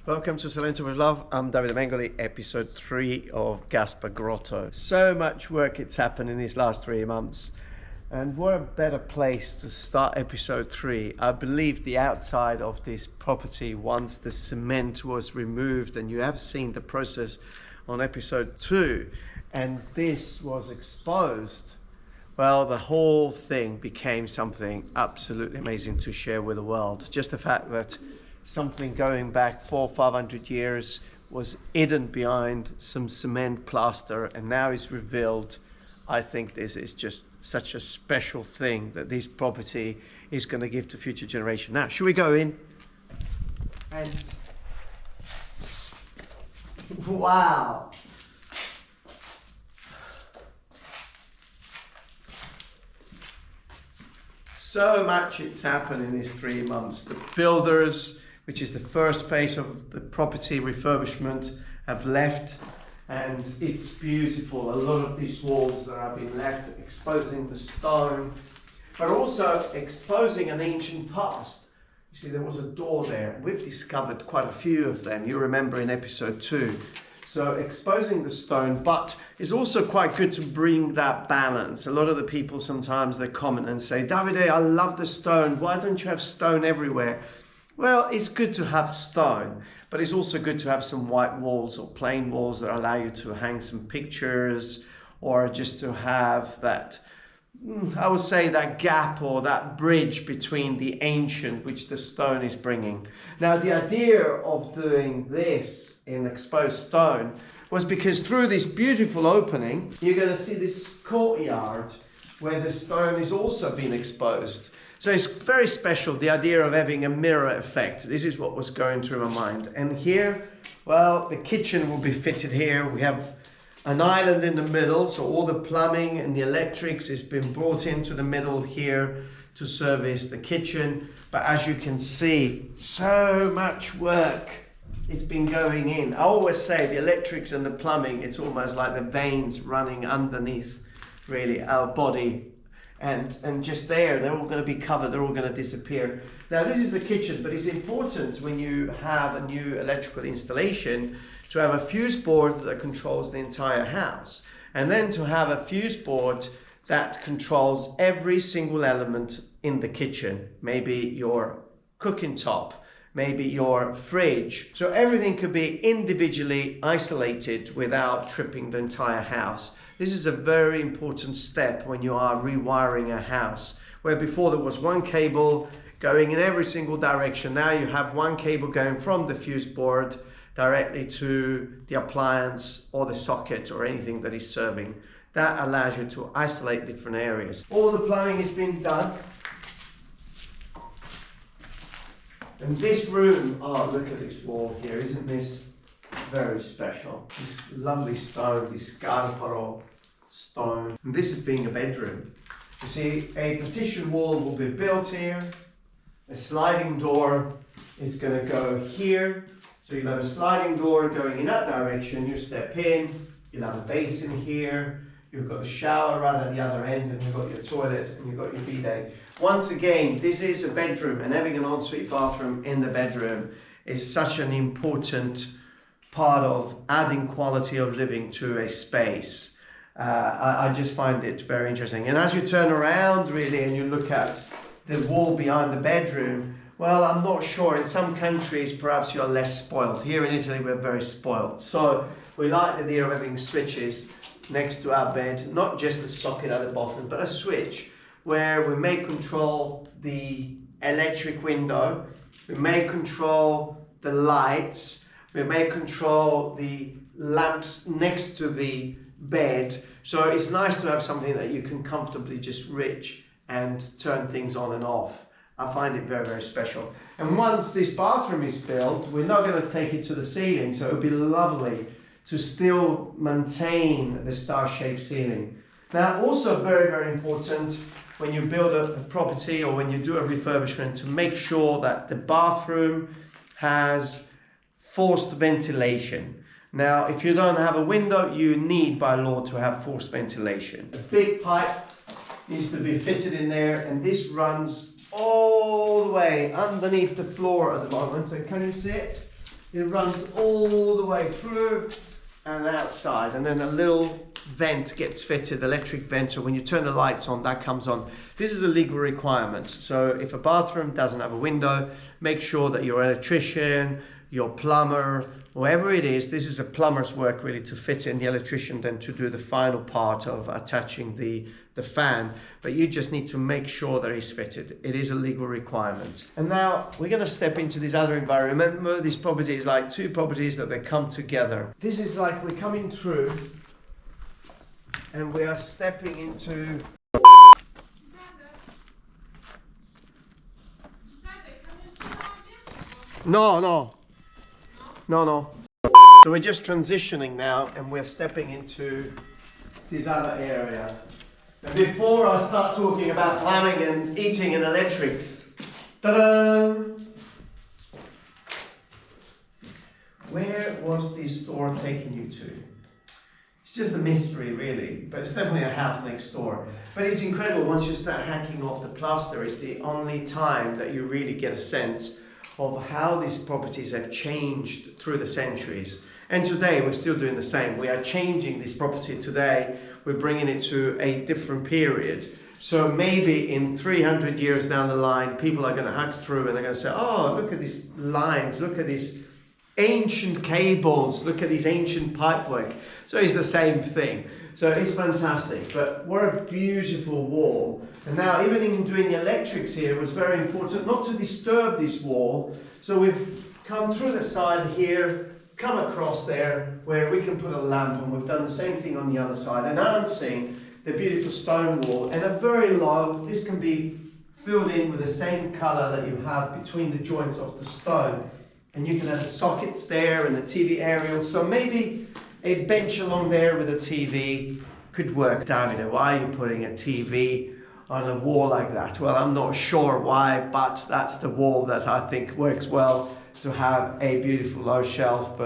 Welcome to Salento with Love. I'm Davide Mengoli, episode 3 of Gasper Grotto. So much work it's happened in these last 3 months. And what a better place to start episode 3. I believe the outside of this property, once the cement was removed, and you have seen the process on episode 2, and this was exposed, well, the whole thing became something absolutely amazing to share with the world. Just the fact that something going back 400 or 500 years was hidden behind some cement plaster and now is revealed. I think this is just such a special thing that this property is going to give to future generation. Now, should we go in? And wow. So much it's happened in these 3 months. The builders, which is the first phase of the property refurbishment, have left, and it's beautiful. A lot of these walls that have been left exposing the stone, but also exposing an ancient past. You see, there was a door there. We've discovered quite a few of them. You remember in episode 2. So exposing the stone, but it's also quite good to bring that balance. A lot of the people sometimes they comment and say, Davide, I love the stone. Why don't you have stone everywhere? Well, it's good to have stone, but it's also good to have some white walls or plain walls that allow you to hang some pictures, or just to have that, I would say, that gap or that bridge between the ancient, which the stone is bringing. Now, the idea of doing this in exposed stone was because through this beautiful opening, you're going to see this courtyard where the stone is also being exposed. So it's very special, the idea of having a mirror effect. This is what was going through my mind. And here, well, the kitchen will be fitted here. We have an island in the middle, so all the plumbing and the electrics has been brought into the middle here to service the kitchen. But as you can see, so much work it's been going in. I always say the electrics and the plumbing, it's almost like the veins running underneath really our body. And just there, they're all going to be covered, they're all going to disappear. Now, this is the kitchen, but it's important when you have a new electrical installation to have a fuse board that controls the entire house. And then to have a fuse board that controls every single element in the kitchen. Maybe your cooking top, maybe your fridge. So everything could be individually isolated without tripping the entire house. This is a very important step when you are rewiring a house, where before there was one cable going in every single direction. Now you have one cable going from the fuse board directly to the appliance or the socket or anything that is serving. That allows you to isolate different areas. All the plumbing has been done. And this room, oh, look at this wall here, isn't this very special? This lovely stone, this Gasper stone. And this is being a bedroom. You see, a partition wall will be built here, a sliding door is going to go here. So you'll have a sliding door going in that direction, you step in, you'll have a basin here, you've got a shower right at the other end, and you've got your toilet and you've got your bidet. Once again, this is a bedroom, and having an ensuite bathroom in the bedroom is such an important part of adding quality of living to a space. I just find it very interesting. And as you turn around really and you look at the wall behind the bedroom, well, I'm not sure. In some countries, perhaps you're less spoiled. Here in Italy, we're very spoiled. So we like the idea of having switches next to our bed, not just a socket at the bottom, but a switch where we may control the electric window, we may control the lights, we may control the lamps next to the bed. So it's nice to have something that you can comfortably just reach and turn things on and off. I find it very, very special. And once this bathroom is built, we're not going to take it to the ceiling, so it would be lovely to still maintain the star-shaped ceiling. Now, also very, very important when you build a property or when you do a refurbishment to make sure that the bathroom has forced ventilation. Now, if you don't have a window, you need by law to have forced ventilation. A big pipe needs to be fitted in there, and this runs all the way underneath the floor at the moment. And can you see it? It runs all the way through and outside, and then a little vent gets fitted, electric vent, so when you turn the lights on, that comes on. This is a legal requirement, so if a bathroom doesn't have a window, make sure that your electrician, your plumber, whoever it is, this is a plumber's work really to fit in, the electrician then to do the final part of attaching the fan, but you just need to make sure that it's fitted. It is a legal requirement. And now we're going to step into this other environment. Remember, this property is like two properties that they come together. This is like we're coming through and we are stepping into... No. So we're just transitioning now and we're stepping into this other area. And before I start talking about plumbing and heating and electrics, ta-da! Where was this door taking you to? It's just a mystery really, but it's definitely a house next door. But it's incredible, once you start hacking off the plaster, it's the only time that you really get a sense of how these properties have changed through the centuries. And today we're still doing the same. We are changing this property today. We're bringing it to a different period. So maybe in 300 years down the line, people are going to hack through and they're going to say, oh, look at these lines, look at these ancient cables, look at these ancient pipework. So it's the same thing. So it's fantastic, but what a beautiful wall. And now even in doing the electrics here, it was very important not to disturb this wall. So we've come through the side here, come across there where we can put a lamp, and we've done the same thing on the other side, enhancing the beautiful stone wall. And a very low, this can be filled in with the same color that you have between the joints of the stone. And you can have the sockets there and the TV aerial. So maybe a bench along there with a TV could work. Davide, why are you putting a TV on a wall like that? Well, I'm not sure why, but that's the wall that I think works well to have a beautiful low shelf,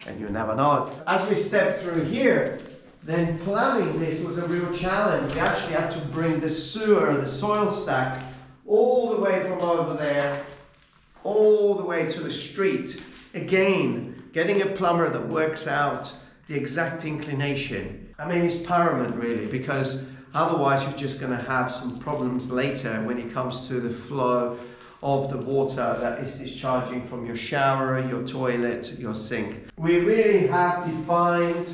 and you never know. As we step through here, then plumbing this was a real challenge. We actually had to bring the sewer, the soil stack, all the way from over there, all the way to the street. Again, getting a plumber that works out the exact inclination. I mean, it's paramount really, because otherwise you're just going to have some problems later when it comes to the flow of the water that is discharging from your shower, your toilet, your sink. We really have defined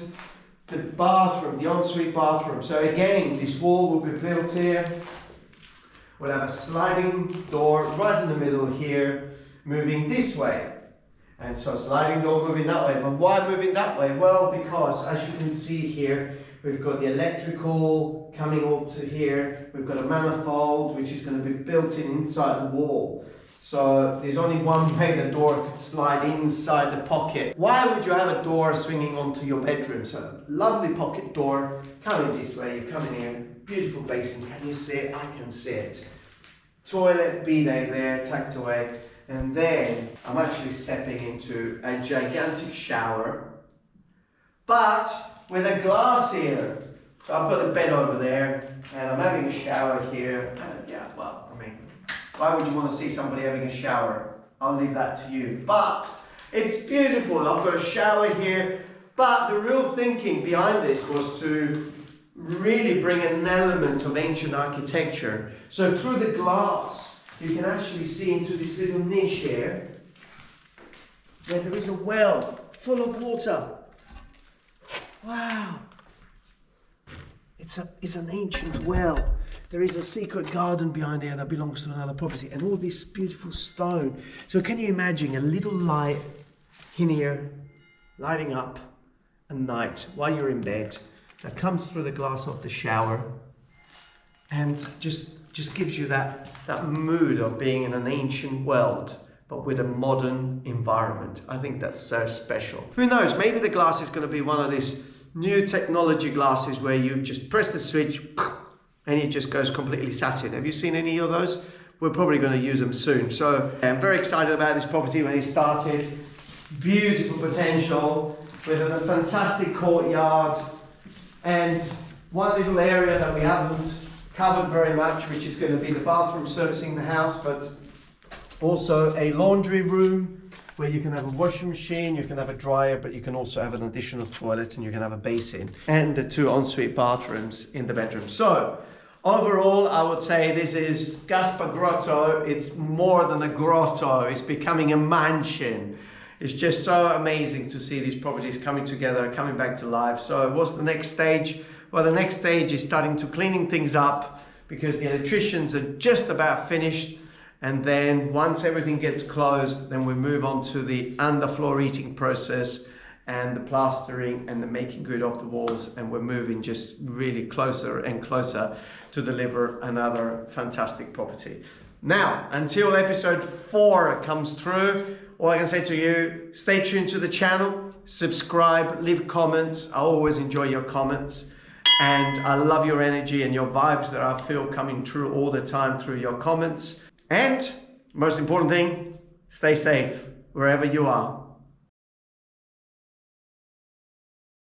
the bathroom, the ensuite bathroom. So again, this wall will be built here. We'll have a sliding door right in the middle here, moving this way. And so sliding door moving that way. But why moving that way? Well, because as you can see here, we've got the electrical coming up to here. We've got a manifold which is going to be built in inside the wall. So there's only one way the door could slide inside the pocket. Why would you have a door swinging onto your bedroom? So lovely pocket door, coming this way, you come in here, beautiful basin. Can you see it? I can see it. Toilet, bidet there, tucked away. And then I'm actually stepping into a gigantic shower, but with a glass here. So I've got a bed over there and I'm having a shower here. Yeah, well, I mean, why would you want to see somebody having a shower? I'll leave that to you. But it's beautiful. I've got a shower here. But the real thinking behind this was to really bring an element of ancient architecture. So through the glass, you can actually see into this little niche here where there is a well full of water. Wow. It's an ancient well. There is a secret garden behind there that belongs to another property, and all this beautiful stone. So can you imagine a little light in here lighting up at night while you're in bed that comes through the glass of the shower and just gives you that mood of being in an ancient world, but with a modern environment. I think that's so special. Who knows, maybe the glass is going to be one of these new technology glasses where you just press the switch and it just goes completely satin. Have you seen any of those? We're probably going to use them soon. So I'm very excited about this property when it started. Beautiful potential with a fantastic courtyard and one little area that we haven't covered very much, which is going to be the bathroom servicing the house, but also a laundry room where you can have a washing machine, you can have a dryer, but you can also have an additional toilet and you can have a basin and the 2 ensuite bathrooms in the bedroom. So overall, I would say this is Gasper Grotto. It's more than a grotto, it's becoming a mansion. It's just so amazing to see these properties coming together, coming back to life. So what's the next stage? Well, the next stage is starting to cleaning things up because the electricians are just about finished. And then once everything gets closed, then we move on to the underfloor heating process and the plastering and the making good of the walls. And we're moving just really closer and closer to deliver another fantastic property. Now, until episode 4 comes through, all I can say to you, stay tuned to the channel, subscribe, leave comments. I always enjoy your comments. And I love your energy and your vibes that I feel coming through all the time through your comments. And most important thing, stay safe wherever you are.